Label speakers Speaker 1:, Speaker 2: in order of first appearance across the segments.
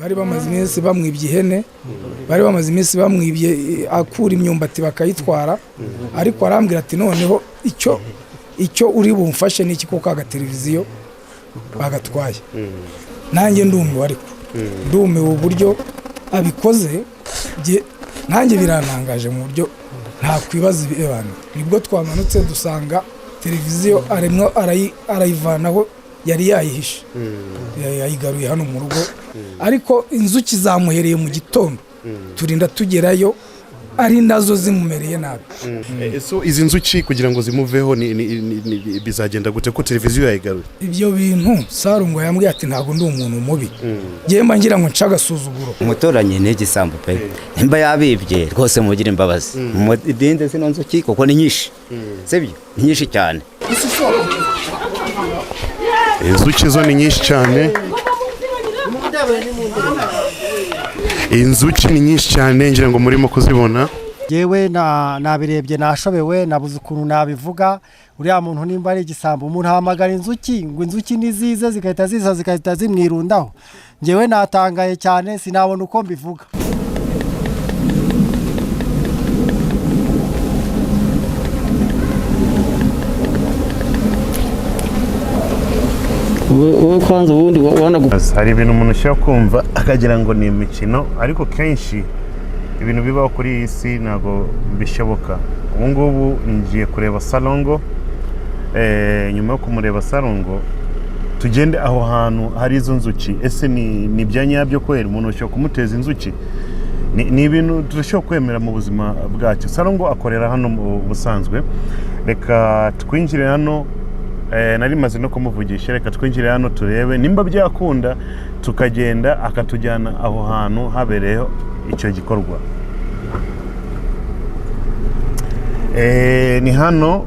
Speaker 1: bari bamaze iminsi bamwibye ihene, bari bamaze iminsi bamwibye akura imyumbati bakayitwara, ariko arambwira ati noneho icyo uri bumfashe n'iki kuko agateleviziyo bagatwaye. Nanjye ndumiwe, ariko ndumiwe uburyo abikoze, nanjye birantangaje mu buryo nta kwibaza ibibano. Nibwo twamanutse dusanga televiziyo aremwa arayivanaho yari yayihishe, yayigaruye hano mu rugo, ariko inzuki zamuhereye mu gitondo turinda tugerayo ari nazo zimumereye nabi.
Speaker 2: So izi nzuki kugira ngo zimuveho bizagenda gute ko televiziyo yayigaruye?
Speaker 1: Ibyo bintu Sarungo yambwiye ati ntago ndi umuntu mubi, yemba ngira ngo ncaga suzuguro.
Speaker 3: Umutoranye n'igisambu pe, nimba yabibye rwose mugira imbabazi, mudinde zino nzuki kuko ni nyinshi, sibyo ni nyinshi cyane.
Speaker 2: Inzuki zo ni nyinshi cyane, inzuki ni nyinshi cyane, ngira ngo murimo kuzibona.
Speaker 4: Yewe nabirebye nashobewe, nabuze ukuntu nabivuga. Uriya muntu nimba ari igisambu, umuntu ahamagara inzuki ngo inzuki nizize zigahita zimwirundaho. Ngewe natangaye cyane, sinabona uko mbivuga.
Speaker 5: kwanza ubundi
Speaker 2: hari ibintu umuntu ushaka kumva akagira ngo ni imikino, ariko kenshi ibintu bibaho kuri iyi si ntabwo bishoboka. Ubu ngubu ngiye kureba Salongo, nyuma yo kumureba Salongo tugende aho hantu hari izo nzuki. Ese ni bya nyabyo kwera umuntu ushaka kumuteza inzuki? Ni ibintu turashobora kwemera mu buzima bwacu. Salongo akorera hano mu busanzwe. Reka twinjire hano, nari maze no kumuvugisha, reka twinjire hano turebe nimba byakunda tukagenda akatujyana aho hantu habereyeho icyo gikorwa. Ni hano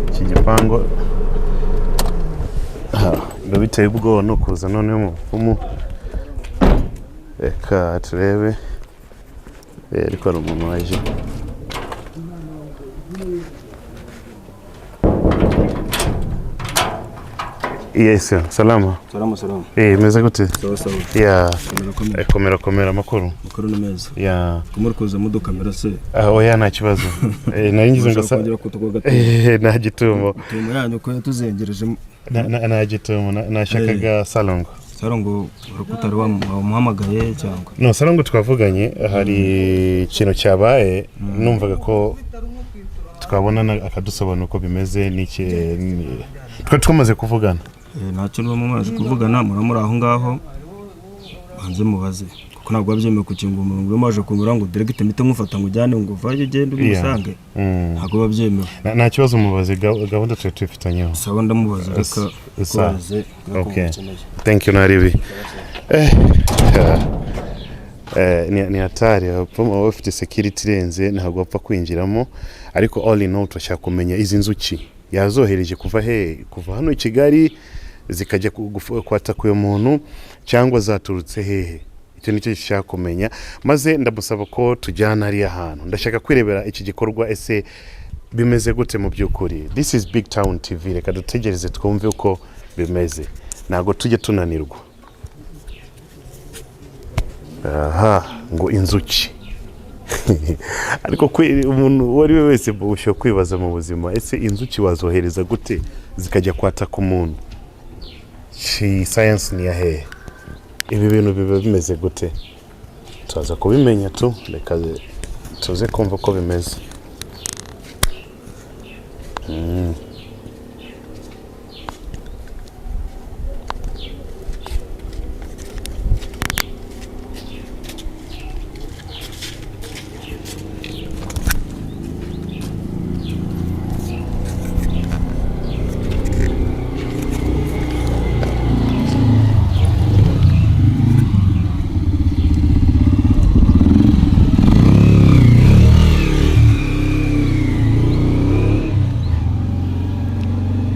Speaker 2: iki gipango biba biteye ubwoba no kuza noneho mu bupfumu. Reka turebe, ariko hari umuntu waje. Yes, salama.
Speaker 5: Salama.
Speaker 2: Meza gute?
Speaker 5: Sawa.
Speaker 2: Yeah. Komera makuru.
Speaker 5: Makuru ni meza.
Speaker 2: Yeah.
Speaker 5: Kumurikoza mu kamera se.
Speaker 2: Oya nta kibazo. Nari ngize ngo nta gitumo.
Speaker 5: Tumo yanyu ko yatuzengereje.
Speaker 2: Nta gitumo, nashakaga Salongo.
Speaker 5: Salongo urukutari wa muhamagaye cyangwa? No,
Speaker 2: Salongo twavuganye, hari ikintu cyabaye, numvaga ko twabona akadusobanura uko bimeze n'iki twamaze kuvugana.
Speaker 5: Nta kintu mumaze kuvugana, muramura aho ngaho banze mubaze kuko ntabwo babyemeye kukinga umuntu maje kunyura ngo direct mite mufata ngo ujyane ngo vaje ugende ubisange, ntabwo babyemeye.
Speaker 2: Nta kibazo mubaze, gahunda tuyifitanyeho.
Speaker 5: Sawa ndamubaza reka kwaze.
Speaker 2: Okay, thank you Naribi. Ni hatari apoma bafite security renze, ntabwo bapfa kwinjiramo, ariko all in all turashaka kumenya izi nzuki yazohereje kuva hano i Kigali zikajya kwataka uyu muntu cyangwa zaturutse hehe. Icyo nicyo gishaka kumenya, maze ndamusaba ko tujyana ari ahantu. Ndashaka kwirebera iki gikorwa ese bimeze gute mu byukuri. This is Big Town TV, reka dutegereze twumve uko bimeze, ntago tujye tunanirwa. Ngo inzuki ariko umuntu wari wese busho kwibaza mu buzima, ese inzuki wazohereza gute zikajya kwataka umuntu? Science ni yahe? Ibi bintu biba bimeze gute? Tuza kubimenya tu, reka tuze kumva ko bimeze.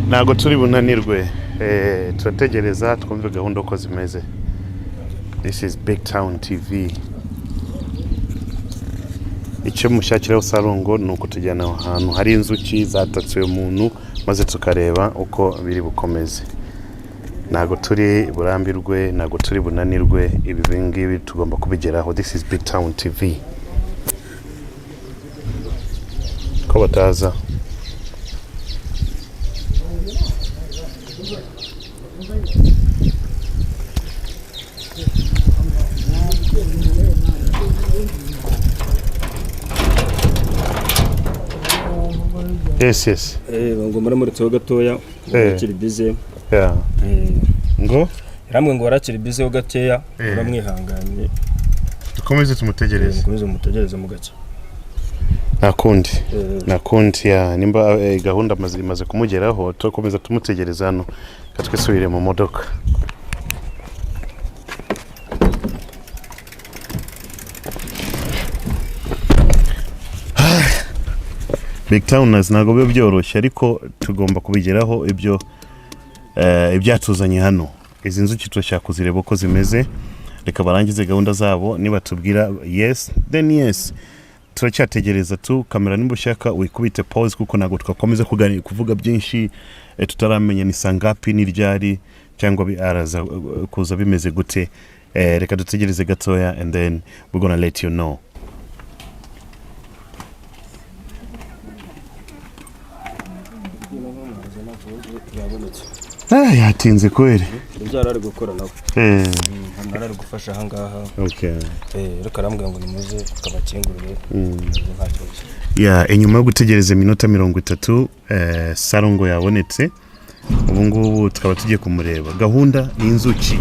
Speaker 2: Ntago turi bunanirwe, turategereza twumve gahunda uko zimeze. This is Big Town TV. Icyo mushakiraho Salongo ni uko tujyana ahantu hari inzuki zatatse uyu muntu, maze tukareba uko biri bukomeze. ntago turi burambirwe, ntago turi bunanirwe, ibi ngibi tugomba kubigeraho. This is Big Town TV. Ko bataza yes
Speaker 5: ngo muramuritseho gatoya kiri bize
Speaker 2: ngo
Speaker 5: yaramwe ngo warakiri bize ho gateya uramwihanganye
Speaker 2: dukomeze tumutegereze
Speaker 5: mu gace
Speaker 2: nakundi ya nimba gahunda imaze kumugeraho tukomeza tumutegereza hano katwisubire mu modoka. Big Towners ntago biba byoroshye ariko tugomba kubigeraho ibyatuzanye hano. Izi nzuki turashaka kuzireba uko zimeze, reka barangize gahunda zabo, niba tubwira yes then yes. Turacyategereza tu kamera nimba ushaka wikubite pause kuko ntago twakomeza kuvuga byinshi tutaramenya ni sangapi ni ryari cyangwa araza kuza bimeze gute. Reka dutegereze gatoya and then we're gonna let you know. Yatinze kweli.
Speaker 5: Inzara ari gukora nawe. Ari gufasha aha ngaha.
Speaker 2: Okay.
Speaker 5: Reka arambwira ngo nimuze tukabakingurire.
Speaker 2: Inyuma yo gutegereza iminota 30 Salongo yabonetse. Ubu ngubu tukaba tugiye kumureba. Gahunda ni inzuki.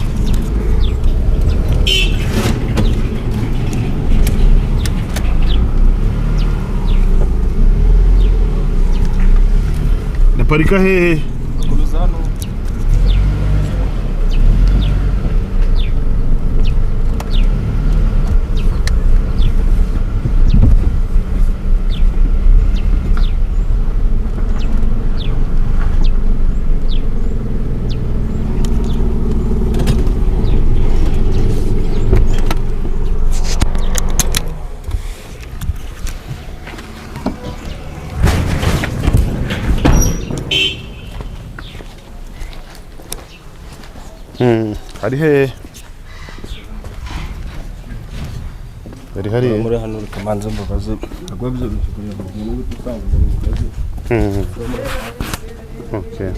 Speaker 2: Naparika hehe?
Speaker 5: Kuluzano.
Speaker 2: Hari he? Hari
Speaker 5: muri hano kamanze mbabaze agwabye bishikuriye mu gutanga mu kazi.
Speaker 2: Okay.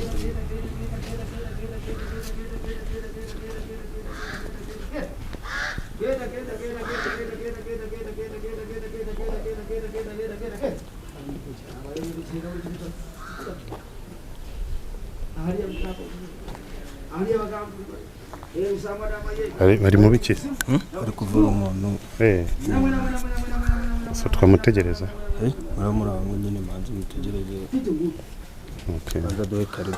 Speaker 2: Bari mu biki?
Speaker 5: Ari kuvura umuntu.
Speaker 2: So twamutegereza.
Speaker 5: Muramuraho nyine manzi mutegereze.
Speaker 2: Okay.
Speaker 5: Agadohe karibu.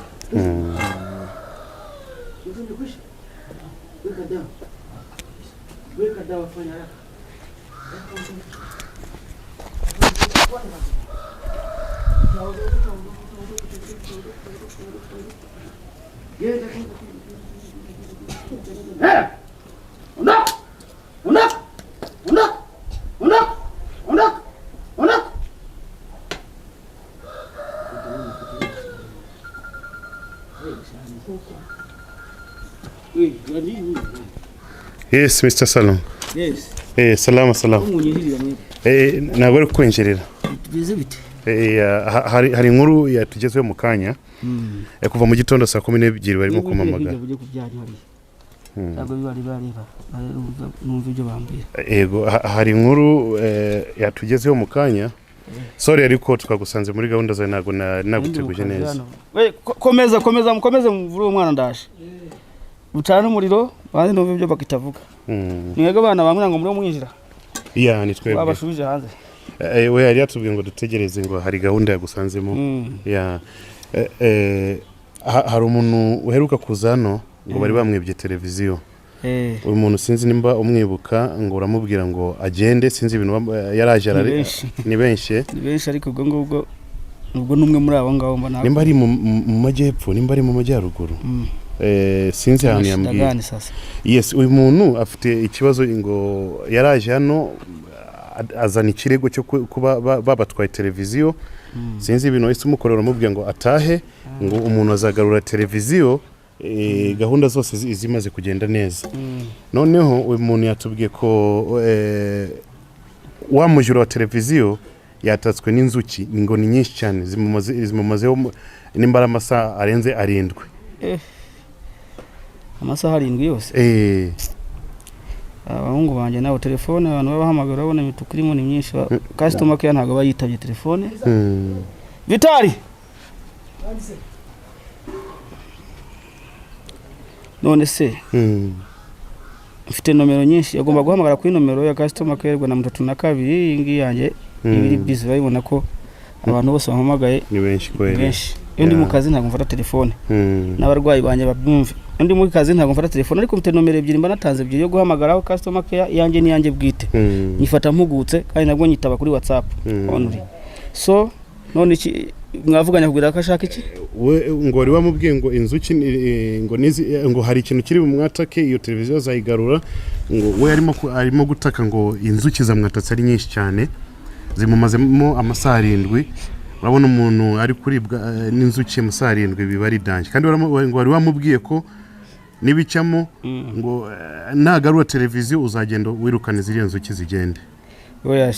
Speaker 2: Yes, Mr. Salon.
Speaker 6: Yes.
Speaker 2: Salama. Ntabwo ari kwinjirira.
Speaker 6: Bize bite?
Speaker 2: Hari inkuru yatugezeho mu kanya. Kuva mu gitondo saa 12 barimo kumamaga.
Speaker 6: Ntabwo bari numva ibyo bambwira.
Speaker 2: Yego, hari inkuru yatugezeho mu kanya. Sorry ariko twagusanze muri gahunda zawe ntabwo naguteguje neza.
Speaker 6: Komeza mvure umwana ndaje. Bucana umuriro bandi numva ibyo bakitavuga. Mwego bana bamwe ngo muri mwinjira.
Speaker 2: Ni twebwe.
Speaker 6: Babashubije hanze.
Speaker 2: We yari yatubwiye ngo dutegereze ngo hari gahunda yagusanzemo. Hari umuntu uheruka kuza hano ngo bari bamwibye televiziyo. Uyu muntu sinzi nimba umwibuka ngo uramubwira ngo agende, sinzi ibintu yaraje ni benshi
Speaker 6: ariko ubwo numwe muri abo ngabo mbona.
Speaker 2: Nimba ari mu majyepfo, nimba ari mu majyaruguru. Sinzi ahantu yambwiye. Yes, uyu muntu afite ikibazo ngo yaraje hano azana ikirego cyo kuba babatwaye televiziyo. Sinzi ibintu wese umukorera umubwiye ngo atahe ngo umuntu azagarura televiziyo gahunda zose zimaze kugenda neza. Noneho uyu muntu yatubwiye ko wa mujura wa televiziyo yatatswe n'inzuki ngo ni nyinshi cyane zimumazeho n'imbara amasaha arenze 7.
Speaker 6: Amasaha 7 yose. Abahungu banje nawe telefone abantu babahamagara babona imituku irimo ni myinshi. Customer care ntago bayitabye telefone. Vitali. None se mfite nomero nyinshi yagomba guhamagara kuri nomero ya customer care na 32 ingi yanjye ibiri busy bayibona ko abantu bose bahamagaye
Speaker 2: ni benshi kwere.
Speaker 6: Iyo ndi mu kazi ntago mfata telefone n'abarwayi banje babyumve. Ndi mu kazi ntago mfata telefone ariko mfite nomero 2 mba natanze 2 yo guhamagaraho customer care yanjye ni yanjye bwite. Nyifata mpugutse kandi nabwo nyitaba kuri WhatsApp only. So none iki mwavuganya kugira ko ashaka iki?
Speaker 2: We ngo wari wamubwiye ngo inzuki ngo hari ikintu kiri mu mwatake iyo televiziyo zayigarura ngo we arimo gutaka ngo inzuki zamwatatse ari nyinshi cyane zimumazemo amasaha 7. Urabona umuntu ari kuribwa n'inzuki amasaha 7 biba ari danje kandi ngo wari wamubwiye ko nibicamo ngo nagarura televiziyo uzagenda wirukana ziriya nzuki zigende.
Speaker 6: Oya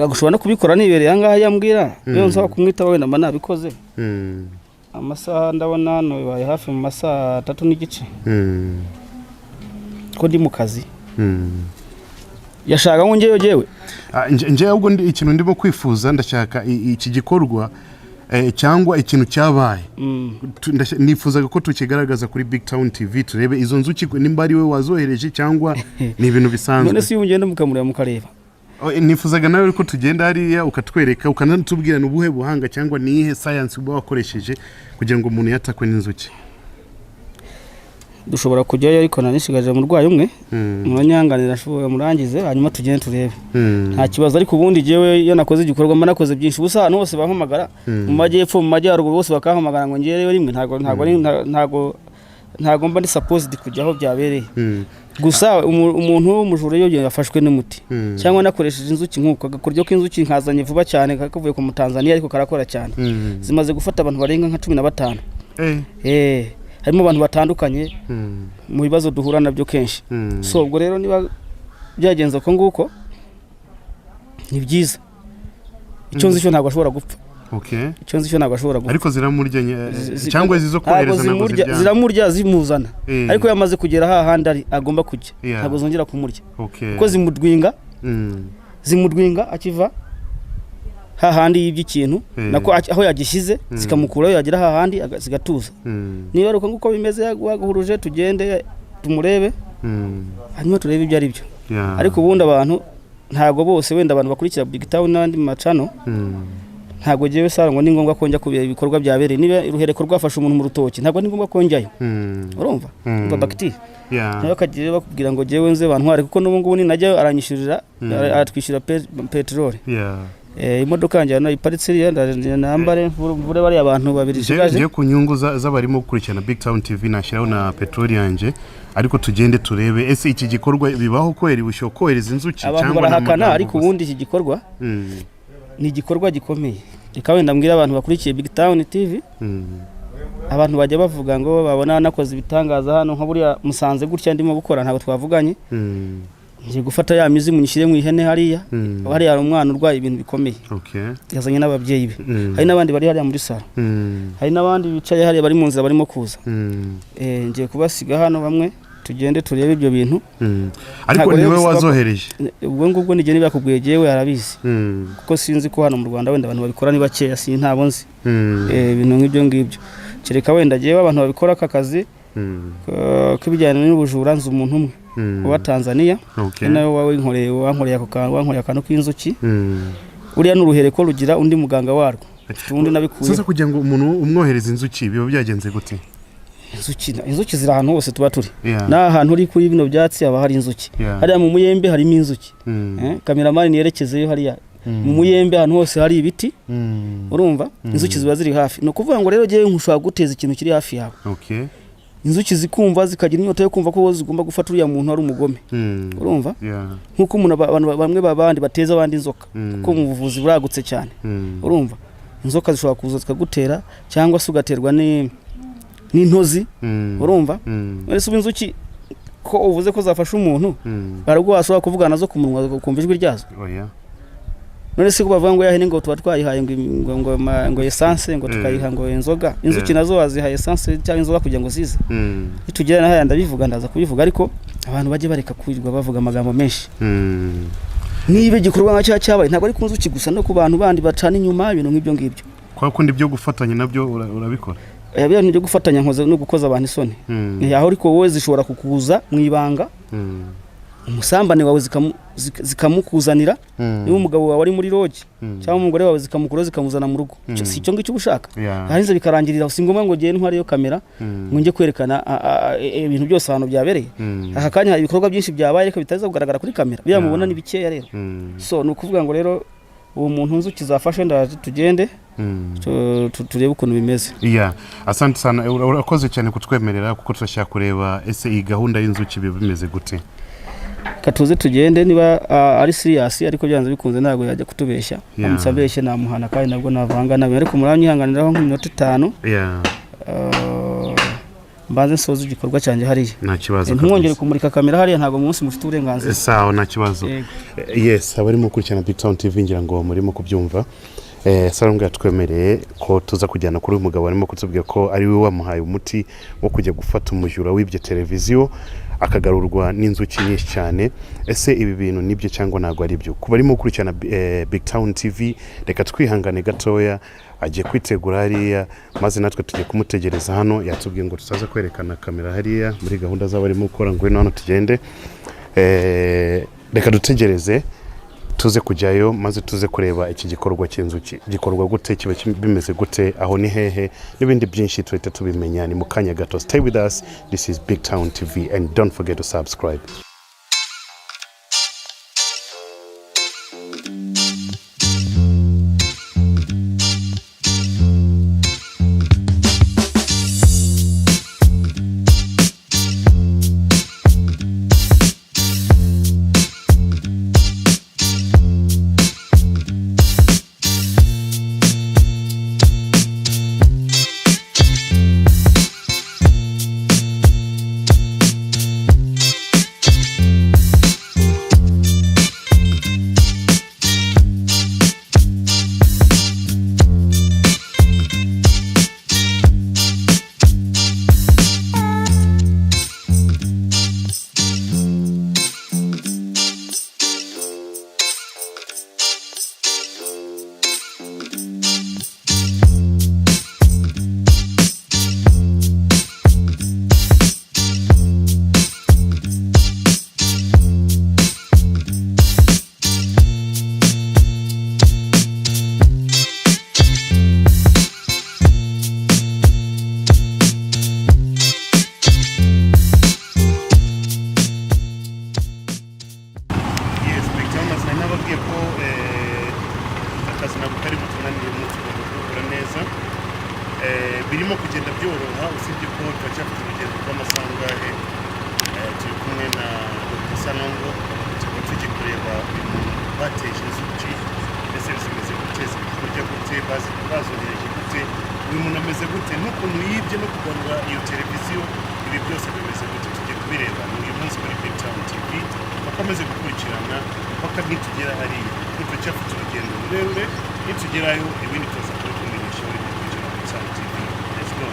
Speaker 6: gushobora no kubikora nibereye ahangaha yambwira iyo nsaba kumwitaba wenda mba nabikoze. Amasaha ndabona hano bibaye hafi mu masaha 3 n'igice. Ko ndi mu kazi. Yashaka ngo ngeyo jewe.
Speaker 2: Nje ahubwo ikintu ndimo kwifuza ndashaka iki gikorwa cyangwa ikintu cyabaye. Nifuzaga ko tukigaragaza kuri Big Town TV turebe izo nzuki nimba ari we wazohereje cyangwa ni ibintu bisanzwe.
Speaker 6: None si ugende mukamureba mukareba.
Speaker 2: Nifuzaga nawe ko tugenda hariya ukatwereka ukanatubwira n'ubuhe buhanga cyangwa nihe science uba wakoresheje kugira ngo umuntu yatakwe n'inzuki.
Speaker 6: Dushobora kujyayo ariko nanishigaje mu rwayo umwe mwanyanganira ashoboye murangize hanyuma tugende turebe. Nta kibazo ariko ubundi jewe iyo nakoze igikorwa mba nakoze byinshi busa hano hose bahamagara mu majyepfo mu majyaruguru bose bakahamagara ngo ngereyo rimwe ntago mba ndi supposed kujyaho byabereye. Gusa umuntu w'umujura yo yafashwe n'umuti cyangwa nakoresheje inzuki nkuko gakoryo k'inzuki nkazanye vuba cyane kavuye ku Tanzania ariko karakora cyane. Zimaze gufata abantu barenga nka 15. Harimo abantu batandukanye mu bibazo duhura nabyo kenshi. So ubwo rero niba byagenze ko nguko ni byiza. Icyo nzi cyo ntabwo ashobora gupfa.
Speaker 2: Okay.
Speaker 6: Icyo nzi cyo ntabwo ashobora gupfa.
Speaker 2: Ariko ziramurya cyangwa zizo kohereza ntabwo
Speaker 6: ziramurya zimuzana. Ariko yamaze kugera hahandi ari agomba kujya. Ntabwo zongera kumurya. Kuko zimudwinga akiva hahandi y'iby'ikintu nako aho yagishize zikamukuraho yagira hahandi zigatuza. Niba ruko nguko bimeze yaguhuruje tugende tumurebe hanyuma turebe ibyo ari byo. Ariko ubundi abantu ntago bose wenda abantu bakurikira Big Town n'andi macano ntago jewe sarangwa ni ngombwa ko njya kubira ibikorwa byabereye. Niba iruhereko rwafasha umuntu mu rutoki ntago ni ngombwa ko njyayo. Urumva bagiti nayo kagiye bakubwira ngo jewe nze bantware kuko n'ubungubu ni najya aranyishurira atwishyura petrol. Imodoka yanjye hano iparitse iriya nambare mvure bari abantu babiri shigaje.
Speaker 2: Je ku nyungu z'abarimo gukurikirana Big Town TV nashyiraho na petrol yanjye ariko tugende turebe ese iki gikorwa bibaho kweri bushokohereza inzuki
Speaker 6: cyangwa barahakana ariko ubundi iki gikorwa ni igikorwa gikomeye. Reka wenda mbwira abantu bakurikiye Big Town TV abantu bajya bavuga ngo babona nakoze ibitangaza hano nka buriya musanze gutya ndimo gukora ntabwo twavuganye. Nje gufata ya mizi munyishire mu ihene hariya hariya umwana urwaye ibintu bikomeye. Yazanye n'ababyeyi be. Hari nabandi bari hariya muri sala. Hari nabandi bicaye hariya bari mu nzira barimo kuza. Nje kubasiga hano bamwe tugende turebe ibyo bintu.
Speaker 2: Ariko niwe wazohereje.
Speaker 6: Ubwo ngubwo nije nibakubwiye jewe arabizi. Kuko sinzi ko hano mu Rwanda wenda abantu babikora ni bakeya si ntabo nzi. Ibintu nk'ibyo ngibyo. Kereka wenda jewe abantu babikora akazi kibijyana n'ubujura nzi umuntu umwe wa Tanzania. Nayo wawe wankoreye akantu k'inzuki. Uriya n'uruhereko rugira undi muganga warwo. Undi nabikuye.
Speaker 2: Sasa kugira ngo umuntu umwohereza inzuki biba byagenze gute?
Speaker 6: Inzuki ziri ahantu hose tuba turi. N'ahantu uri kuri bino byatsi haba hari inzuki. Hariya mu muyembe harimo inzuki. Kameramani niyerekezeyo hariya. Mu muyembe ahantu hose hari ibiti. Urumva? Inzuki ziba ziri hafi. No kuvuga ngo rero jewe nkushobora guteza ikintu kiri hafi yawe. Inzuki zikumva zikagira inyota yo kumva ko zigomba gufata uriya muntu ari umugome. Urumva? Nkuko umuntu bamwe babandi bateza abandi inzoka. Kuko mu buvuzi buragutse cyane. Urumva? Inzoka zishobora kuza zikagutera cyangwa se ugaterwa n'intozi urumva none se inzuki ko uvuze ko zafasha umuntu baragwaswa kuvugana nazo ku munwa kumva ijwi ryazo
Speaker 2: oya
Speaker 6: none se ko bavuga ngo yahene ngo tuba twayihaye ngo essence ngo tukayiha ngo inzoga inzuki nazo wazihaye essence cyangwa inzoga kugira ngo zize itugera na haya ndabivuga ndaza kubivuga ariko abantu baje bareka kwirirwa bavuga amagambo menshi nibe gikorwa nka cya cyabaye ntabwo ari ku nzuki gusa no ku bantu bandi bacana inyuma ibintu nk'ibyo ngibyo
Speaker 2: kwa kundi byo gufatanya nabyo urabikora
Speaker 6: yabya byo gufatanya nkoze no gukoza abantu isoni yaho ariko wowe zishobora kukuza mu ibanga umusambane wawe zikamukuzanira niba umugabo wawe ari muri rogi cyangwa umugore wawe zikamukura zikamuzana mu rugo si cyo ngicyo ubushaka harize bikarangirira usingoma ngo giye ntwari yo kamera ngo nge kwerekana ibintu byose abantu byabereye aka kanya hari ibikorwa byinshi byabaye ariko bitaza kugaragara kuri kamera byamubona nibikeya rero so nukuvuga ngo rero uwo muntu nzuki zafashe ndaje tugende turebe ukuntu bimeze
Speaker 2: asante sana urakoze cyane kutwemerera kuko turashaka kureba ese iyi gahunda y'inzuki bimeze gute
Speaker 6: katuze tugende niba ari serious ariko byanze bikunze ntago yajya kutubeshya amusabeshe namuhana kandi nabwo navanga nawe ariko muranyihanganiraho nk'iminota 5 mbanze nsoza igikorwa cyanjye hariya
Speaker 2: nta kibazo
Speaker 6: ntumwongere kumurika kamera hariya ntago munsi mufite uburenganzira
Speaker 2: sawa nta kibazo yes abarimo kurikirana Big Town TV ngira ngo murimo kubyumva Salongo yatwemereye ko tuza kujyana kuri umugabo arimo kutubwira ko ari we wamuhaye umuti wo kujya gufata umujura w'ibyo televiziyo akagarurwa n'inzuki nyinshi cyane ese ibi bintu nibyo cyangwa nago ari byo kuba arimo kurikirana Big Town TV reka twihangane gatoya agiye kwitegura hariya maze natwe tugiye kumutegereza hano yatubwiye ngo tutaza kwerekana kamera hariya muri gahunda z'abo arimo gukora ngo hano tugende reka dutegereze tuze kujyayo maze tuze kureba iki gikorwa cy'inzuki gikorwa gute kiba bimeze gute aho ni hehe n'ibindi byinshi tuhita tubimenya ni mu kanya gato. Stay with us, this is Big Town TV and don't forget to subscribe. birimo kugenda byoroha usibye ko twacyafite urugendo rw'amasangahe turi kumwe na Dr. Salongo tujye kureba bateje inzuki mbese zimeze guteza kurya gute bazohereje gute uyu muntu ameze gute n'ukuntu yibye no kugarura iyo televiziyo ibi byose bimeze gute tujye kubireba ni uyu munsi kuri Big Town TV bakomeze gukurikirana mpaka nitugera hariya kuko turacyafite urugendo rurerure nitugerayo ibindi tuza kubimenyesha muri Big Town TV. Let's go.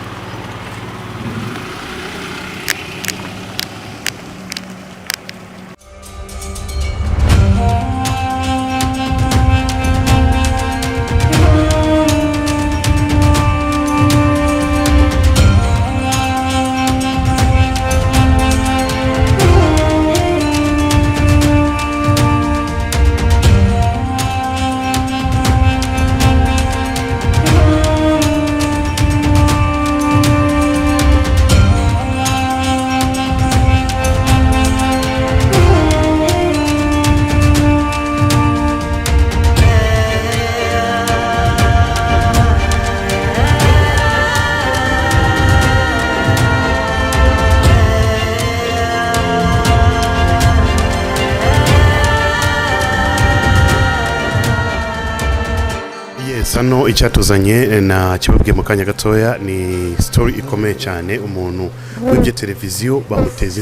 Speaker 2: hano icyatuzanye na kibabwiye mu kanya gatoya ni story ikomeye cyane. Umuntu wibye televiziyo bamuteza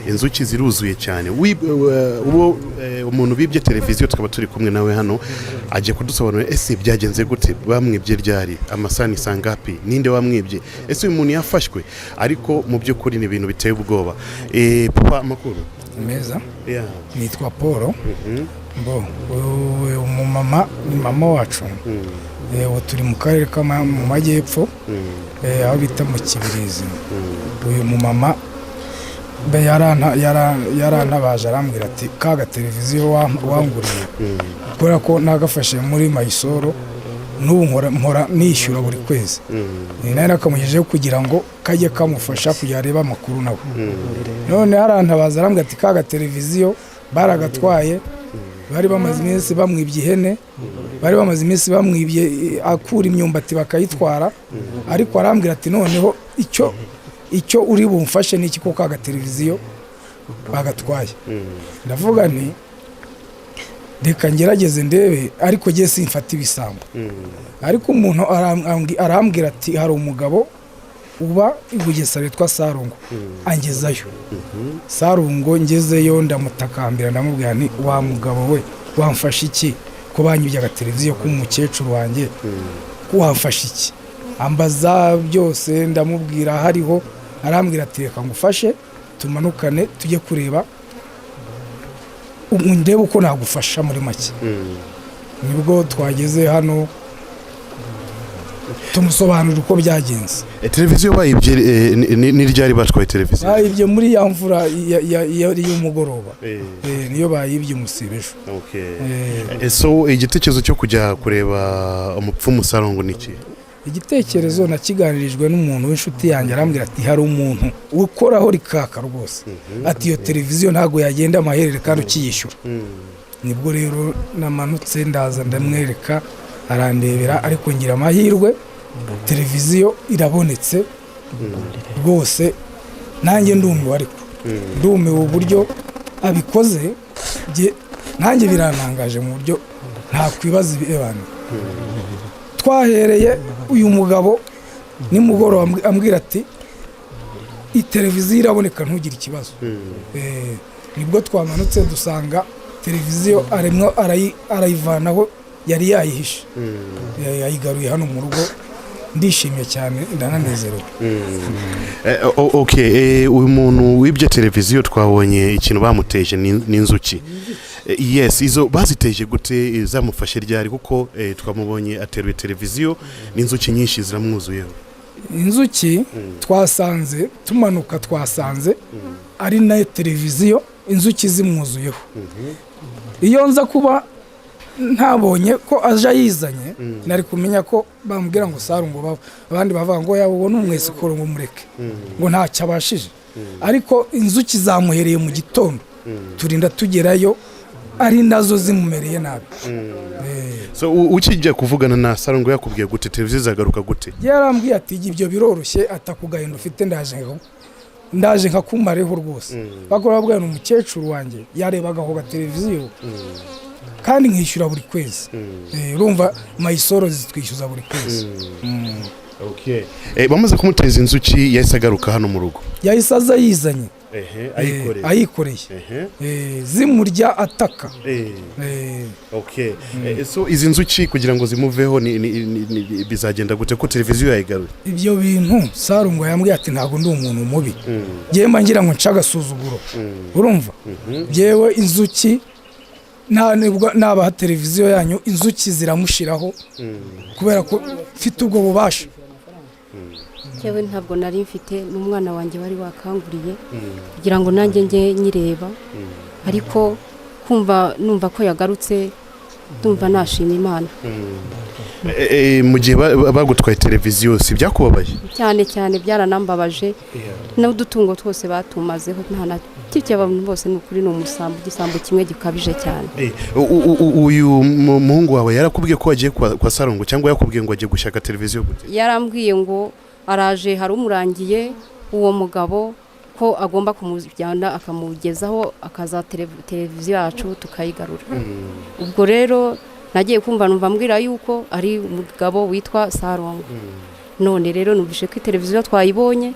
Speaker 2: inzuki ziruzuye cyane. Uwo umuntu bibye televiziyo tukaba turi kumwe nawe hano aje kudusobanurira ese byagenze gute, bamwibye ryari, amasani sangapi, ninde wamwibye, ese uyu muntu yafashwe. Ariko mu by'ukuri ni ibintu biteye ubwoba. Papa makuru
Speaker 1: meza, nitwa Paul. Umumama ni mama wacu. Turi mu karere ka mu majyepfo, aho bita mu Kibirizi. Uyu mumama yarantabaje arambwira ati kaga televiziyo wanguriye kubera ko nagafashe muri Mayisoro, n'ubu nkora nishyura buri kwezi. Nari nakamugejeho kugira ngo kajye kamufasha kujya areba amakuru nawe. None harantabaza arambwira ati kaga televiziyo baragatwaye, bari bamaze iminsi bamwibye ihene, bari bamaze iminsi bamwibye akura imyumbati bakayitwara. Ariko arambwira ati noneho icyo uri bumfashe n'iki ko kaga televiziyo bagatwaye. Ndavuga nti reka ngerageze ndebe, ariko jye simfata ibisambo. Ariko umuntu arambwira ati hari umugabo uba i Bugesera witwa Sarungo, angezayo. Sarungo ngezeyo ndamutakambira ndamubwira nti wa mugabo we wamfasha iki ko banyibye agateleviziyo k'umukecuru wanjye, ko wamfasha iki? Ambaza byose ndamubwira hariho. Arambwira ati reka ngufashe tumanukane tujye kureba ndebe uko nagufasha muri make. Nibwo twageze hano tumusobanurira uko byagenze.
Speaker 2: Televiziyo bayibye ni ryari batwaye televiziyo?
Speaker 1: Bayibye muri ya mvura y'umugoroba. Niyo bayibye umusibejo.
Speaker 2: So igitekerezo cyo kujya kureba umupfumu Sarungo niki?
Speaker 1: Igitekerezo nakiganirijwe n'umuntu w'inshuti yanjye, arambwira ati hari umuntu ukoraho rikaka rwose, ati iyo televiziyo ntago yagenda amaherere kandi ukiyishyura. Nibwo rero namanutse ndaza ndamwereka, arandebera, ariko ngira amahirwe televiziyo irabonetse rwose. Nanjye ndumiwe, ariko ndumiwe uburyo abikoze, nanjye birantangaje mu buryo ntakwibaza ibibana. Twahereye uyu mugabo nimugoroba ambwira ati iteleviziyo iraboneka ntugire ikibazo. Nibwo twamanutse dusanga televiziyo arayivanaho yari yayihishe, yayigaruye hano mu rugo. Ndishimye cyane, ndananezerewe.
Speaker 2: Uyu muntu wibye televiziyo twabonye ikintu bamuteje n'inzuki. Yes, izo baziteje gute, zamufashe ryari? Kuko twamubonye ateruye televiziyo n'inzuki nyinshi ziramwuzuyeho.
Speaker 1: Inzuki twasanze tumanuka, twasanze ari na televiziyo inzuki zimwuzuyeho. Iyo nza kuba ntabonye ko aje yizanye, nari kumenya ko bambwira ngo Sarungo, abandi bavuga ngo yabona umwese ko ngo mureke ngo ntacyo abashije. Ariko inzuki zamuhereye mu gitondo, turinda tugerayo ari nazo zimumereye nabi.
Speaker 2: So ukijya kuvugana na Sarungo yakubwiye gute, televiziyo zagaruka gute?
Speaker 1: Yarambwiye ati ibyo biroroshye, atakugahenda ufite ndaje nkakumareho rwose. Bakora babwira umukecuru wanjye yarebaga aho televiziyo kandi nkishyura buri kwezi. Urumva Mayisoro zitwishyuza buri kwezi.
Speaker 2: Bamaze kumuteza inzuki yahise agaruka hano mu rugo,
Speaker 1: yahise aza yizanye, ayikoreye, zimurya ataka.
Speaker 2: So izi nzuki kugira ngo zimuveho bizagenda gute ko televiziyo yayigaruye?
Speaker 1: Ibyo bintu Sarungo yambwiye ati ntago ndi umuntu mubi, yemba ngira ngo nca agasuzuguro. Urumva yewe inzuki nabaha televiziyo yanyu, inzuki ziramushiraho kubera ko mfite ubwo bubasha.
Speaker 7: Yewe ntabwo nari mfite, n'umwana wanjye wari wakanguriye kugira ngo nanjye njye nyireba, ariko numva ko yagarutse, ndumva nashima Imana.
Speaker 2: Mu gihe bagutwaye televiziyo si byakubabaje?
Speaker 7: Cyane byaranambabaje, n'udutungo twose batumazeho, nta abantu bose n'ukuri ni igisambo kimwe gikabije cyane.
Speaker 2: Uyu muhungu wawe yarakubwiye ko wagiye kwa Sarungo cyangwa yakubwiye ngo agiye gushaka televiziyo gute?
Speaker 7: Yarambwiye ngo araje, hari umurangiye uwo mugabo ko agomba kumujyana akamugezaho akaza televiziyo yacu tukayigarura. Ubwo rero nagiye kumva numva mbwira yuko ari umugabo witwa Sarongo. None rero numvise ko televiziyo twayibonye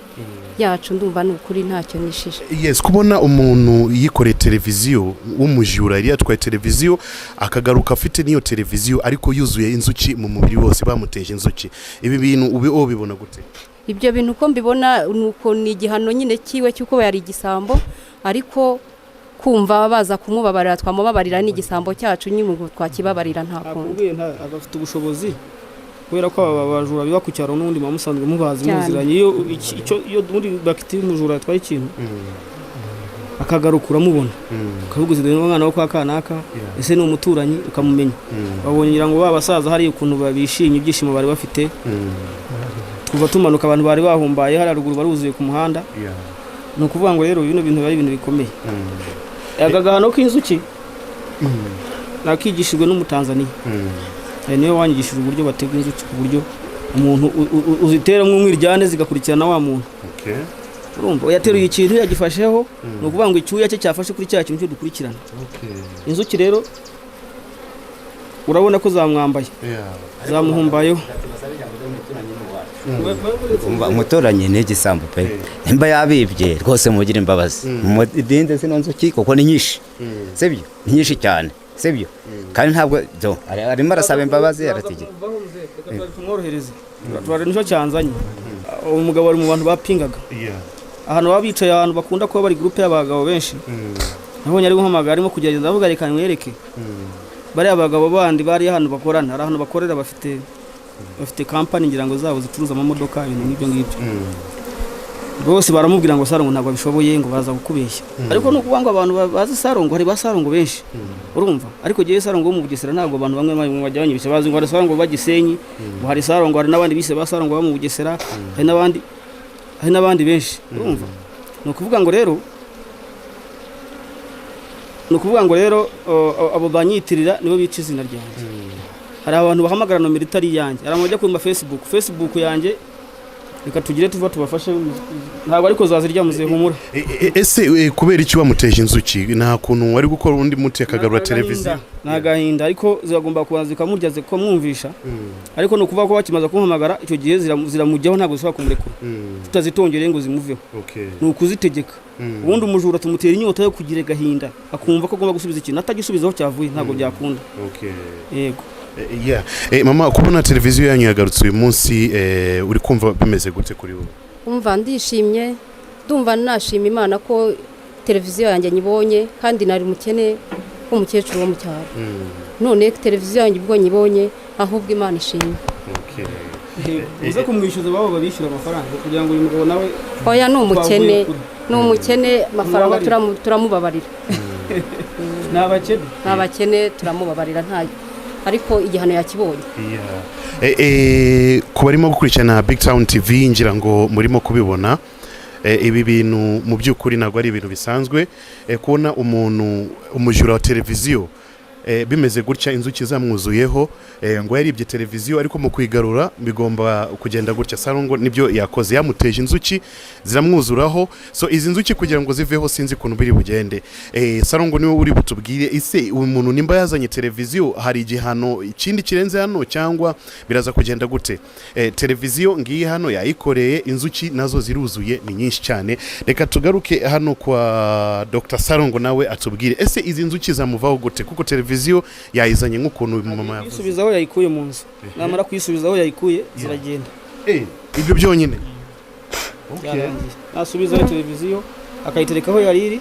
Speaker 7: yacu ndumva n'ukuri ntacyo nishije.
Speaker 8: Yes, kubona umuntu yikoreye televiziyo w'umujura yari yatwaye televiziyo akagaruka afite niyo televiziyo ariko yuzuye inzuki mu mubiri wose bamuteje inzuki. Ibi bintu ubibona gute?
Speaker 7: Ibyo bintu uko mbibona nuko ni igihano nyine kiwe cyuko yari igisambo, ariko kumva baza kumubabarira twamubabarira n'igisambo cyacu nyine twakibabarira nta kundi.
Speaker 6: Agafite ubushobozi kubera ko abajura biba ku cyaro n'undi musanzwe mubazi muziranye iyo muri bakiti y'umujura yatwaye ikintu akagarukura mubona kavuguze dore n'umwana wo kwa kanaka ese ni umuturanyi ukamumenya babonye ngo babasaza hari ukuntu babishimye ibyishimo bari bafite kuva tumanuka abantu bari bahumbaye hari ruguru baruzuye ku muhanda no kuvuga ngo rero bino bintu bari ibintu bikomeye agagahano k'inzuki nakigishijwe n'umutanzania niyo wanyigishije uburyo batega inzuki ku buryo umuntu uzitera nk'umwiryane zigakurikirana wa muntu. Urumva yateruye ikintu yagifasheho no kuvuga ngo icyuya cye cyafashe kuri cya kintu cyo dukurikirana. Inzuki rero urabona ko zamwambaye zamuhumbayeho.
Speaker 3: Umuturanyi n'igisambo pe nimba yabibye rwose mugire imbabazi mudinde zino nzuki kuko ni nyinshi sibyo ni nyinshi cyane sibyo kandi ntabwo arimo arasaba imbabazi arategeka
Speaker 6: tumworohereze turare nicyo cyanzanye umugabo ari mu bantu bapingaga ahantu baba bicaye ahantu bakunda kuba bari groupe y'abagabo benshi nabonye ari guhamagara arimo kugerageza avuga reka mwereke bari abagabo bandi bari ahantu bakorana ari ahantu bakorera bafite company ngira ngo zabo zicuruza amamodoka ibintu nk'ibyo ngibyo bose baramubwira ngo Sarongo ntabwo bishoboye ngo baza gukubeshya ariko no kuvuga ngo abantu bazi Sarongo hari ba Sarongo benshi urumva ariko giye Sarongo wo mu Bugesera ntabwo abantu bamwe bajyanye bise bazi ngo hari Sarongo bagisenyi ngo hari Sarongo hari nabandi bise ba Sarongo bo mu Bugesera hari nabandi benshi urumva no kuvuga ngo rero abo banyitirira nibo bica izina ryanjye hari abantu bahamagara nomero itari yanjye hari amajya kuri Facebook yanjye reka tugire tuva tubafashe ntabwo ariko zazirya muze humura.
Speaker 8: Ese kubera iki bamuteje inzuki nta kuntu wari gukora undi muti akagarura televiziyo
Speaker 6: nagahinda ariko zigomba kubanza zikamurya zikamwumvisha ariko no kuvuga ko bakimaza kumpamagara icyo gihe ziramujyaho ntabwo zishobora kumurekura tutazitongereye ngo zimuveho ni ukuzitegeka ubundi umujura tumutera inyota yo kugira gahinda akumva ko agomba gusubiza ikintu atagisubizaho cyavuye ntabwo byakunda. Yego
Speaker 8: mama kubona televiziyo yanyu yagarutse uyu munsi uri kumva bimeze gute kuri wowe?
Speaker 7: Umva ndishimye ndumva nashima Imana ko televiziyo yanjye nyibonye kandi nari mukene umukecuru wo mu cyaro none televiziyo yanjye ubwo nyibonye ahubwo Imana ishimye.
Speaker 6: uze kumwishyuza babo babishyura amafaranga kugira ngo uyu mugabo nawe
Speaker 7: oya ni umukene amafaranga turamubabarira n'abakene turamubabarira ntayo ariko igihano yakibonye.
Speaker 8: Ku barimo gukurikirana Big Town TV ngira ngo murimo kubibona ibi bintu mu by'ukuri ntabwo ari ibintu bisanzwe kubona umujura wa televiziyo bimeze gutya inzuki zamwuzuyeho ngo yaribye televiziyo ariko mu kwigarura bigomba kugenda gutya. Sarongo nibyo yakoze yamuteje inzuki ziramwuzuraho so izi nzuki kugira ngo ziveho sinzi kuntu biri bugende. Sarongo niwe uri butubwire ise umuntu nimba yazanye televiziyo hari igihano ikindi kirenze hano cyangwa biraza kugenda gute? Televiziyo ngiye hano yayikoreye inzuki nazo ziruzuye ni nyinshi cyane. Reka tugaruke hano kwa Dr. Sarongo nawe atubwire ese izi nzuki zamuvaho gute kuko televiziyo yayizanye nk'ukuntu mama yavuze
Speaker 6: yisubizaho yayikuye mu nzu namara kuyisubizaho yayikuye ziragenda
Speaker 8: ibyo byonyine
Speaker 6: nasubizaho televiziyo akayiterekaho yariri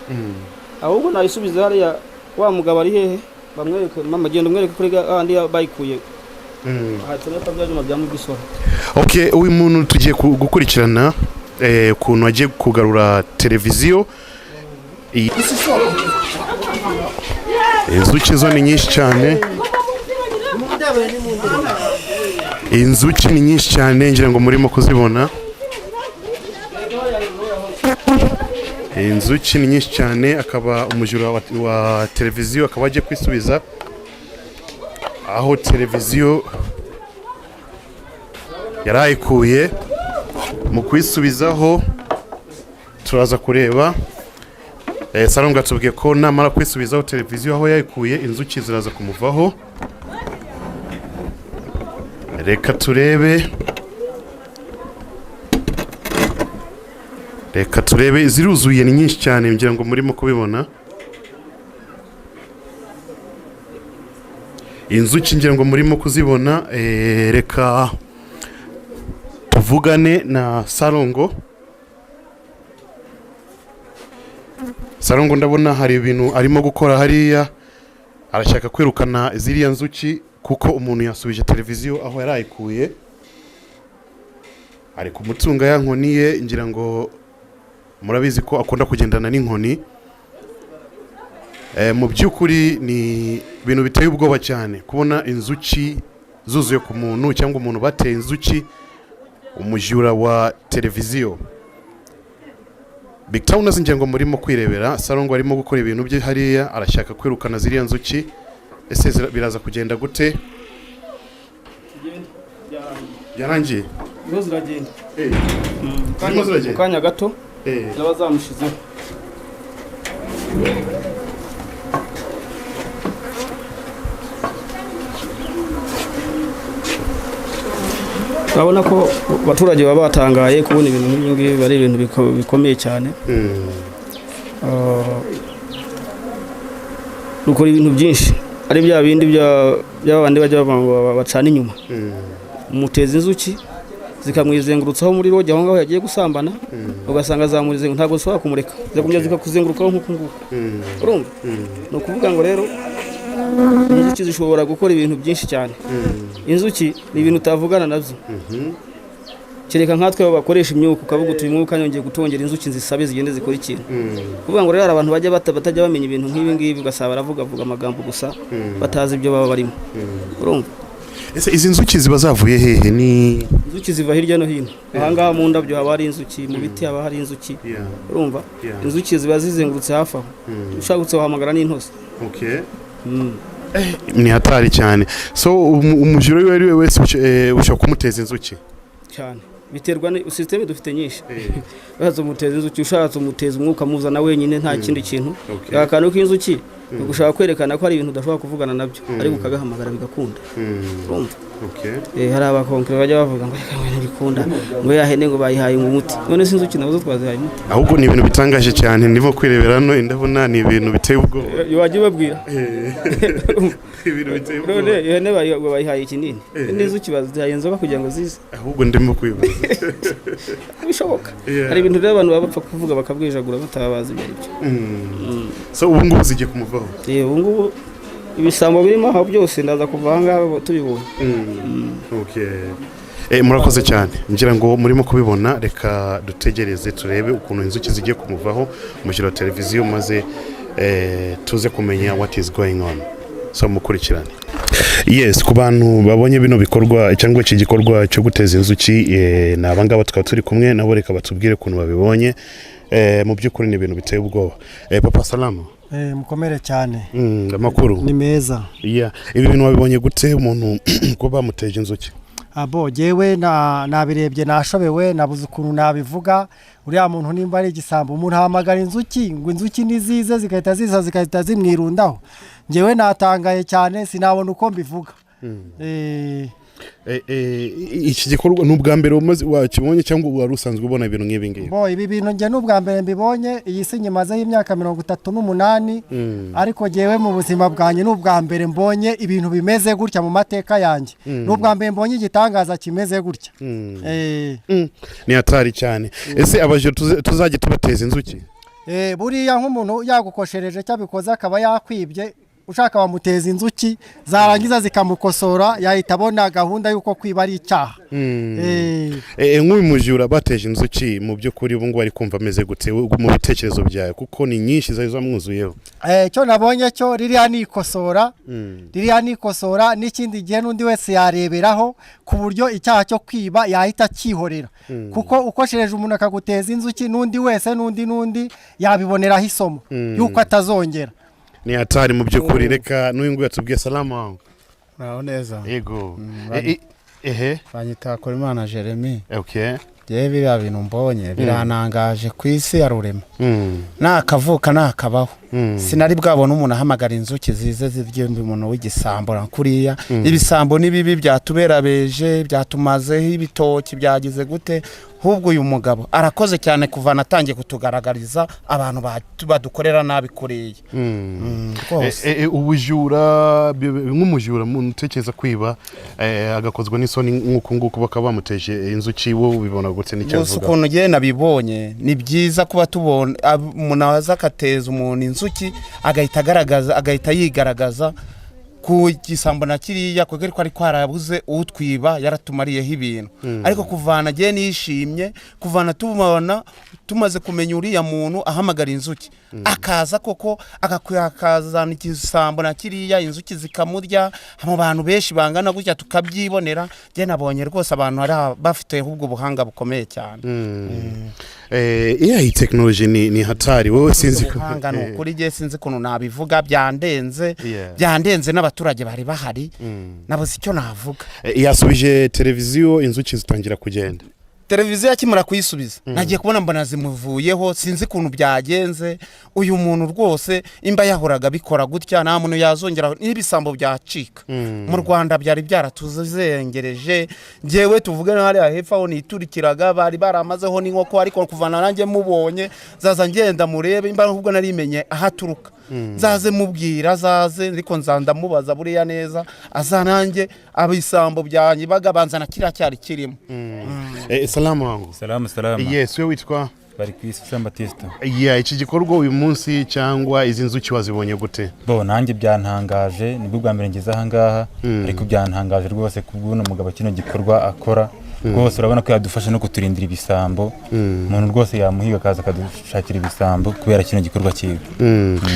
Speaker 6: ahubwo nayisubiza hariya wa mugabo ari hehe bamwereke mama genda umwereke kuri andi bayikuye hatsoneka byajuma bya mugisoro.
Speaker 8: Uyu muntu tugiye gukurikirana ukuntu agiye kugarura televiziyo. Inzuki zo ni nyinshi cyane inzuki ni nyinshi cyane ngira ngo murimo kuzibona inzuki ni nyinshi cyane akaba umujura wa televiziyo akaba agiye kwisubiza aho televiziyo yarayikuye mu kwisubizaho turaza kureba. Sarongo atubwiye ko namara kwisubizaho televiziyo aho yayikuye inzuki ziraza kumuvaho reka turebe ziruzuye ni nyinshi cyane ngira ngo murimo kubibona inzuki ngira ngo murimo kuzibona reka tuvugane na Sarongo ndabona hari ibintu arimo gukora hariya arashaka kwirukana ziriya nzuki kuko umuntu yasubije televiziyo aho yarayikuye ari kumutunga ya nkoni ye ngira ngo murabizi ko akunda kugendana n'inkoni mu by'ukuri ni ibintu biteye ubwoba cyane kubona inzuki zuzuye ku muntu cyangwa umuntu bateye inzuki umujura wa televiziyo Big Town ngira ngo murimo kwirebera Sarongo arimo gukora ibintu bye hariya arashaka kwirukana ziriya nzuki ese biraza kugenda gute yarangiye
Speaker 6: ziragenda
Speaker 8: kanya
Speaker 6: gato zaba zamushizeho urabona ko abaturage baba batangaye kubona ibintu nk'ibi ngibi ari ibintu bikomeye cyane rukora ibintu byinshi ari bya bindi by'abandi bajya bacana inyuma umuteza inzuki zikamwizengurutsaho muri roge aho ngaho yagiye gusambana ugasanga zamurizengu ntabwo ushobora kumureka zigumya zikakuzengurukaho nk'uku nguku urumva ni ukuvuga ngo rero inzuki zishobora gukora ibintu byinshi cyane inzuki ni ibintu utavugana nabyo kereka nkatwe bakoresha imyuka ukavuga uti umwuka nyongeye gutongera inzuki nzisabe zigende zikora ikintu kuvuga ngo rero hari abantu bajya batajya bamenya ibintu nk'ibi ngibi ugasaba baravuga amagambo gusa batazi ibyo baba barimo urumva
Speaker 8: ese izi nzuki ziba zavuye hehe ni
Speaker 6: inzuki ziva hirya no hino ahangaha mu ndabyo haba hari inzuki mu biti haba hari inzuki urumva inzuki ziba zizengurutse hafi aho ushaka wahamagara n'intozi
Speaker 8: ni hatari cyane so umujura uwo ari we wese ushobora kumuteza inzuki
Speaker 6: cyane biterwa systeme dufite nyinshi baza umuteza inzuki ushatse umuteza umwuka muzana wenyine nta kindi kintu yakanu k'inzuki gushaka kwerekana ko ari ibintu udashobora kuvugana nabyo ariko ukagahamagara bigakunda urumva hari abakonkere bajya bavuga ngo reka mwene bikunda ngo yahene ngo bayihaye umuti none se inzuki nazo twazihaye umuti
Speaker 8: ahubwo ni ibintu bitangaje cyane ndimo kwirebera hano ndabona ni ibintu biteye ubwoba
Speaker 6: wagiye babwira
Speaker 8: ibintu biteye ubwoba
Speaker 6: none ihene bayihaye ikinini n'inzuki bazihaye inzoga kugira ngo zize
Speaker 8: ahubwo ndimo kwibaza
Speaker 6: bishoboka hari ibintu rero abantu baba bapfa kuvuga bakabwijagura batabazi ibyo
Speaker 8: so ubu ngubu zigiye kumuvaho
Speaker 6: ubu ngubu ibisambo birimo aho byose ndaza kuva aha ngaha tubibonye
Speaker 8: murakoze cyane ngira ngo murimo kubibona reka dutegereze turebe ukuntu inzuki zigiye kumuvaho umujura wa televiziyo maze tuze kumenya what is going on so mukurikirane yes ku bantu babonye bino bikorwa cyangwa iki gikorwa cyo guteza inzuki ni abangaba tukaba turi kumwe nabo reka batubwire ukuntu babibonye mu by'ukuri ni ibintu biteye ubwoba papa salama
Speaker 4: mukomere cyane
Speaker 8: amakuru
Speaker 4: ni meza
Speaker 8: ibi bintu wabibonye gute umuntu ko bamuteje inzuki
Speaker 4: jewe nabirebye nashobewe nabuze ukuntu nabivuga uriya muntu nimba ari igisambo umuntu ahamagara inzuki ngo inzuki nizize zigahita zimwirundaho njyewe natangaye cyane sinabona uko mbivuga
Speaker 8: iki gikorwa ni ubwa mbere wakibonye cyangwa wari usanzwe ubona ibintu nk'ibi ngibi
Speaker 4: ibi bintu njye ni ubwa mbere mbibonye iyi si nyimazeho imyaka 38 ariko njyewe mu buzima bwanjye ni ubwa mbere mbonye ibintu bimeze gutya mu mateka yanjye ni ubwa mbere mbonye igitangaza kimeze gutya
Speaker 8: ni hatari cyane ese abajura tuzajya tubateza inzuki
Speaker 4: buriya nk'umuntu yagukoshereje cyabikoze akaba yakwibye ushaka bamuteza inzuki zarangiza zikamukosora yahita abona gahunda y'uko kwiba ari icyaha
Speaker 8: nk'uyu mujura bateje inzuki mu by'ukuri ubu ngubu ari kumva ameze gute mu bitekerezo byawe kuko ni nyinshi zari zamwuzuyeho
Speaker 4: cyo nabonye cyo ririya nikosora n'ikindi gihe n'undi wese yareberaho ku buryo icyaha cyo kwiba yahita akihorera kuko ukoshereje umuntu akaguteza inzuki n'undi wese n'undi yabiboneraho isomo y'uko atazongera
Speaker 8: ni hatari mu by'ukuri reka n'uyu nguyu yatubwiye salama wawe
Speaker 9: naho neza
Speaker 8: yego
Speaker 9: banyita Korimana Jeremy yewe biriya bintu mbonye biranangaje ku isi ya rurema nakavuka nakabaho sinari bwabona umuntu ahamagara inzuki zize zirye umuntu w'igisambo kuriya ibisambo nibibi byatuberabeje byatumazeho ibitoki byagize gute hubwo uyu mugabo arakoze cyane kuva natangiye kutugaragariza abantu badukorera nabi kuriya
Speaker 8: ubujura nk'umujura utekereza kwiba agakozwa n'isoni nk'uko nguko bakaba bamuteje inzuki wowe ubibona gute n'icyavuga
Speaker 9: ukuntu ngiye nabibonye ni byiza kuba tubona umuntu aza akateza umuntu inzuki agahita yigaragaza ku gisambo na kiriya kuko ariko ari kwarabuze utwiba yaratumariyeho ibintu ariko kuvana agiye nishimye kuvana tubona tumaze kumenya uriya muntu ahamagara inzuki akaza koko akazana igisambo na kiriya inzuki zikamurya mu bantu benshi bangana gutya tukabyibonera je nabonye rwose abantu ari bafite ubwo buhanga bukomeye cyane
Speaker 8: iyi technology ni hatari wowe sinzi
Speaker 9: kuri je sinzi kuno nabivuga byandenze n'abaturage bari bahari nabuze icyo navuga
Speaker 8: yasubije televiziyo inzuki zitangira kugenda
Speaker 9: televiziyo yakimura kuyisubiza nagiye kubona mbona zimuvuyeho sinzi kuntu byagenze uyu muntu rwose imba yahoraga bikora gutya nta muntu yazongera n'ibisambo byacika mu Rwanda byari byaratuzengereje jewe tuvuge na hariya hepfo aho niturikiraga bari baramazeho n'inkoko ariko kuvana nanjye mubonye zaza ngenda murebe imba ahubwo narimenye ahaturuka zaze mubwira zaze ariko nzandamubaza buriya neza azanange abisambo byanyi bagabanzana kira cyari kirimo
Speaker 8: salamu wangu
Speaker 10: salama
Speaker 8: yes we witwa
Speaker 10: bari kwisi Jean Baptiste
Speaker 8: iki gikorwa uyu munsi cyangwa izi nzuki wazibonye gute
Speaker 10: bo nanjye byantangaje nibwo bwa mbere ngeze aha ngaha ariko byantangaje rwose kubw'uno mugabo kino gikorwa akora rwose urabona ko yadufasha no kuturindira ibisambo umuntu rwose yamuhiga akaza akadushakira ibisambo kubera kino gikorwa cyiwe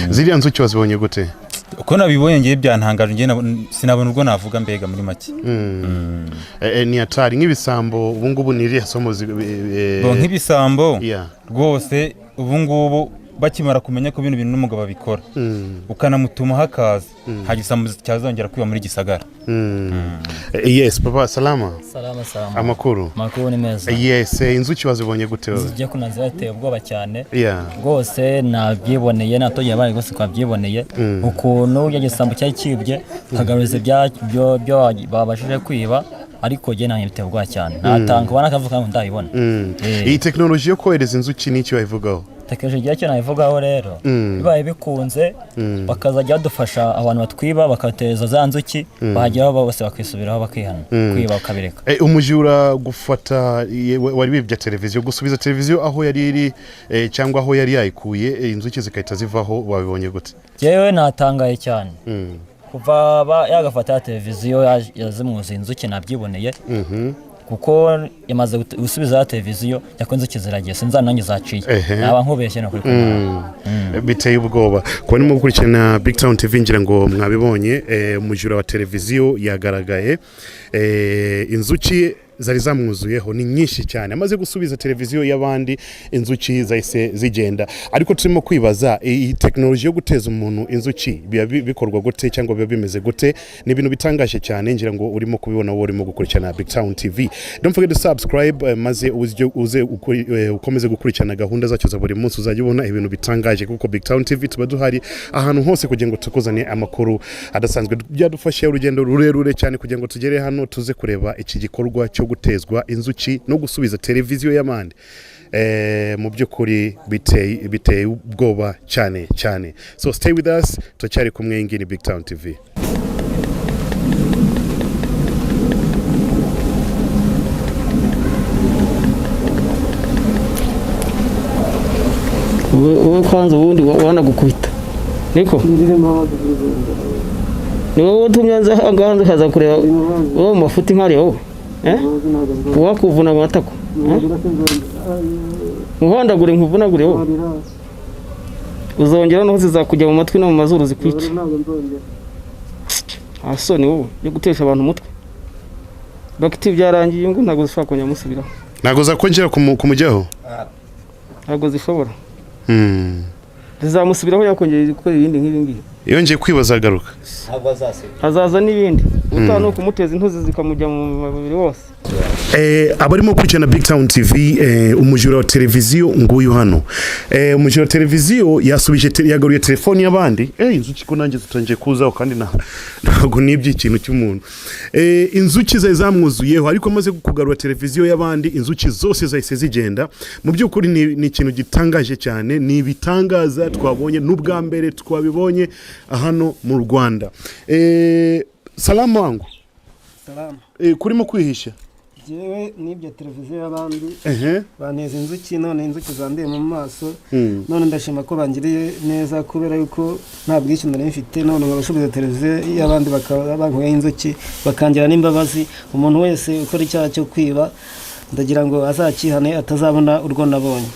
Speaker 8: ziriya nzuki wazibonye gute
Speaker 10: uko nabibonye ngiye byantangaje ngiye sinabona ubwo navuga mbega muri make
Speaker 8: ni atari nk'ibisambo ubu ngubu ni iriya somo
Speaker 10: nk'ibisambo rwose ubu ngubu bakimara kumenya ko bino bintu n'umugabo abikora ukanamutuma hakaza hagisambo cyazongera kwiba muri gisagara
Speaker 8: yes papa salama amakuru
Speaker 11: ni meza
Speaker 8: yes inzuki wazibonye gute wewe
Speaker 11: zigiye kunazateye ubwoba cyane rwose nabyiboneye natoye bari gose kwabyiboneye ukuntu yagisambo cyari kibye kagaruze byo babashije kwiba ariko je nanye biteye ubwoba cyane natanga bana kavuga ngo ndabibona
Speaker 8: iyi technology yo kohereza inzuki n'icyo bayivugaho
Speaker 11: tekeje cyo nayivugaho rero bibaye bikunze bakazajya badufasha abantu batwiba bakateza za nzuki bahagera bose bakisubiraho bakihana kwiba bakabireka
Speaker 8: umujura gufata wari bibye televiziyo gusubiza televiziyo aho yari iri cyangwa aho yari yayikuye inzuki zikahita zivaho babibonye gute
Speaker 11: jewe natangaye cyane kuva yagafata televiziyo yazimuza inzuki nabyiboneye kuko yamaze gusubiza televiziyo yakonze kiziragiye sinzananye zaciye naba nkubeshye no kuri
Speaker 8: biteye ubwoba kuba ni mu gukurikirana Big Town TV ngira ngo mwabibonye umujura wa televiziyo yagaragaye inzuki zari zamwuzuyeho ni nyinshi cyane amaze gusubiza televiziyo y'abandi inzuki zahise zigenda ariko turimo kwibaza iyi technology yo guteza umuntu inzuki bikorwa gute cyangwa biba bimeze gute ni ibintu bitangaje cyane ngira ngo urimo kubibona wowe urimo gukurikirana Big Town TV don't forget to subscribe maze ukomeze gukurikirana gahunda zacu za buri munsi uzajya ubona ibintu bitangaje kuko Big Town TV tuba duhari ahantu hose kugira ngo tukuzane amakuru adasanzwe byadufasha urugendo rurerure cyane kugira ngo tugere hano tuze kureba iki gikorwa cyo gutezwa inzuki no gusubiza televiziyo y'amande mu by'ukuri biteye ubwoba cyane so stay with us tucyari kumwe ngini Big Town TV
Speaker 6: wowe kwanza ubundi wana gukubita niko ni wowe utumye nza haza kureba wowe mu mafuti nkari wowe wakuvuna amatako muhondagure nkuvunagure wowe uzongera no zizakujya mu matwi no mu mazuru zikwica asoni wowe yo gutesha abantu umutwe bakiti byarangiye ngo ntago zishobora kongera musubiraho
Speaker 8: ntago zakongera kumujyaho
Speaker 6: ntago zishobora zizamusubiraho yakongera gukora ibindi nk'ibi ngibi
Speaker 8: yongeye kwibaza agaruka
Speaker 6: hazaza n'ibindi utanu kumuteza intuzi zikamujya mu mubiri wose.
Speaker 8: Abarimo gukurikirana Big Town TV, umujura wa televiziyo nguyu hano. Umujura wa televiziyo yasubije yagaruye telefoni y'abandi. Inzuki ko nanjye zitangiye kuzaho kandi ntago nibye ikintu cy'umuntu. Inzuki zari zamwuzuyeho ariko amaze kugarura televiziyo y'abandi, inzuki zose zahise zigenda. Mu by'ukuri ni ikintu gitangaje cyane, ni bitangaza twabonye n'ubwa mbere twabibonye hano mu Rwanda. Salamu wangu.
Speaker 4: Salamu.
Speaker 8: Kurimo kwihisha.
Speaker 4: Jewe nibyo televiziyo y'abandi baneza inzuki, none inzuki zandiye mu maso, none ndashima ko bangiriye neza kubera yuko nta bwishyu nari mfite, none babashoboza televiziyo y'abandi bakaba bankuye inzuki bakangira n'imbabazi. Umuntu wese ukora icyaha cyo kwiba ndagira ngo azakihane atazabona urwo nabonye.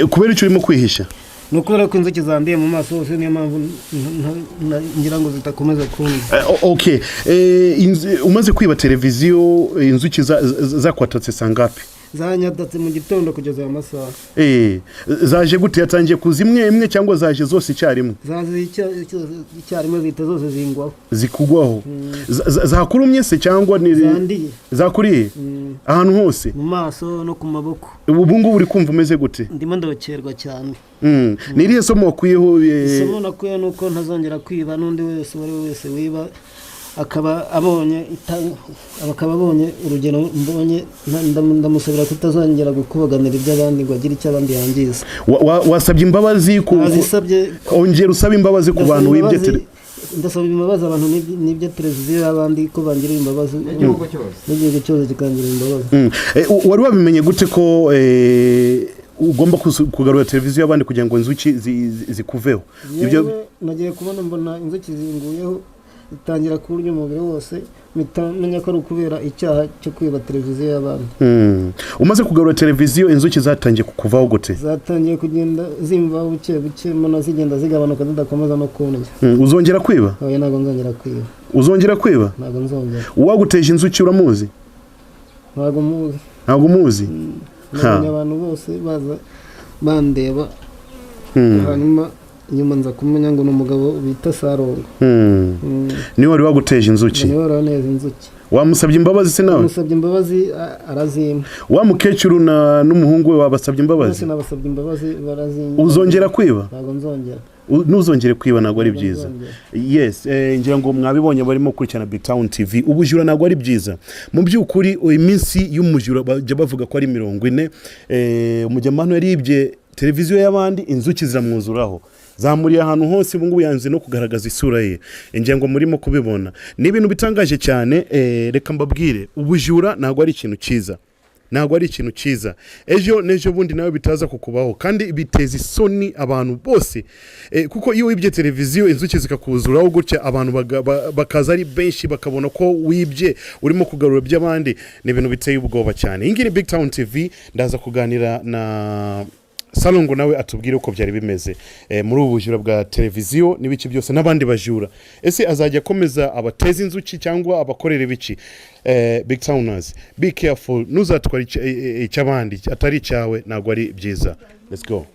Speaker 8: Kubera icyo urimo kwihisha?
Speaker 4: Nukubera ko inzuki zandiye mu maso hose, niyo mpamvu ngira ngo zitakomeza kumva.
Speaker 8: Okay, umaze kwiba televiziyo, inzuki zakwatatse sangapi?
Speaker 4: Zanyadatse mu gitondo kugeza aya masaha.
Speaker 8: Zaje gute? Yatangiye kuza imwe cyangwa zaje zose icyarimwe?
Speaker 4: Zaje icyarimwe, zita zose zingwaho.
Speaker 8: Zikugwaho? Zakurumye se cyangwa ni
Speaker 4: zandiye?
Speaker 8: Zakuriye ahantu hose
Speaker 4: mu maso no ku maboko.
Speaker 8: Ubu ngubu uri kumva umeze gute?
Speaker 4: Ndimo ndabakerwa cyane.
Speaker 8: Ni irihe somo wakuyeho?
Speaker 4: Somo nakuye nuko ntazongera kwiba, n'undi wese wese wiba akaba abonye urugero mbonye, ndamusabira kutazongera gukubaganira iby'abandi ngo agire icyo abandi yangiza.
Speaker 8: Wasabye imbabazi ongera usaba imbabazi ku bantu wibye
Speaker 4: ndasaba imbabazi abantu n'ibyo televiziyo y'abandi ko bangirira imbabazi, n'igihugu cyose kikangirira imbabazi.
Speaker 8: Wari wabimenye gute ko ugomba kugarura televiziyo y'abandi kugira ngo inzuki zikuveho?
Speaker 4: Ibyo nagiye kubona mbona inzuki zinguyeho, itangira kurya umubiri wose, menya ko ari ukubera icyaha cyo kwiba televiziyo y'abandi.
Speaker 8: Umaze kugarura televiziyo, inzuki zatangiye kukuvaho gute?
Speaker 4: Zatangiye kugenda zimvaho buke buke, mbona zigenda zigabanuka zidakomeza no kundya.
Speaker 8: Uzongera kwiba?
Speaker 4: Oya, ntabwo nzongera kwiba.
Speaker 8: Uzongera kwiba?
Speaker 4: Ntabwo nzongera.
Speaker 8: Uwaguteje inzuki uramuzi?
Speaker 4: Ntabwo muzi.
Speaker 8: Ntabwo muzi?
Speaker 4: Abantu bose baza bandeba, hanyuma nyuma nza kumenya ngo n'umugabo bita Sarongo.
Speaker 8: Niwe wari waguteje inzuki?
Speaker 4: Niwe wari waneza inzuki.
Speaker 8: Wamusabye imbabazi se nawe?
Speaker 4: Wamusabye imbabazi arazima.
Speaker 8: Wa mukecuru n'umuhungu we wabasabye imbabazi?
Speaker 4: Bose nabasabye imbabazi barazima.
Speaker 8: Uzongera kwiba?
Speaker 4: Ntabwo nzongera.
Speaker 8: Ntuzongere kwiba, ntabwo ari byiza. Yes, ngira ngo mwabibonye barimo kurikirana Big Town TV. Ubujura ntabwo ari byiza. Mu by'ukuri iminsi y'umujura bajya bavuga ko ari 40. Umujyamano yaribye televiziyo y'abandi, inzuki ziramwuzuraho. Zamuriye ahantu hose, ubu ngubu yanze no kugaragaza isura ye. Ngira ngo murimo kubibona. Ni ibintu bitangaje cyane. Reka mbabwire, ubujura ntabwo ari ikintu cyiza. Ntabwo ari ikintu cyiza. Ejo nejo bundi nawe bitaza kukubaho, kandi biteza isoni abantu bose. Kuko iyo wibye televiziyo, inzuki zikakuzuraho gutya, abantu bakaza ari benshi bakabona ko wibye urimo kugarura by'abandi. Ni ibintu biteye ubwoba cyane. Ingiri Big Town TV, ndaza kuganira na Salongo nawe atubwire uko byari bimeze muri ubu bujura bwa televiziyo n'ibiki byose n'abandi bajura. Ese azajya komeza abateza inzuki cyangwa abakorera ibiki? Big Towners, be careful, ntuzatwara icy'abandi atari cyawe, ntabwo ari byiza. Let's go.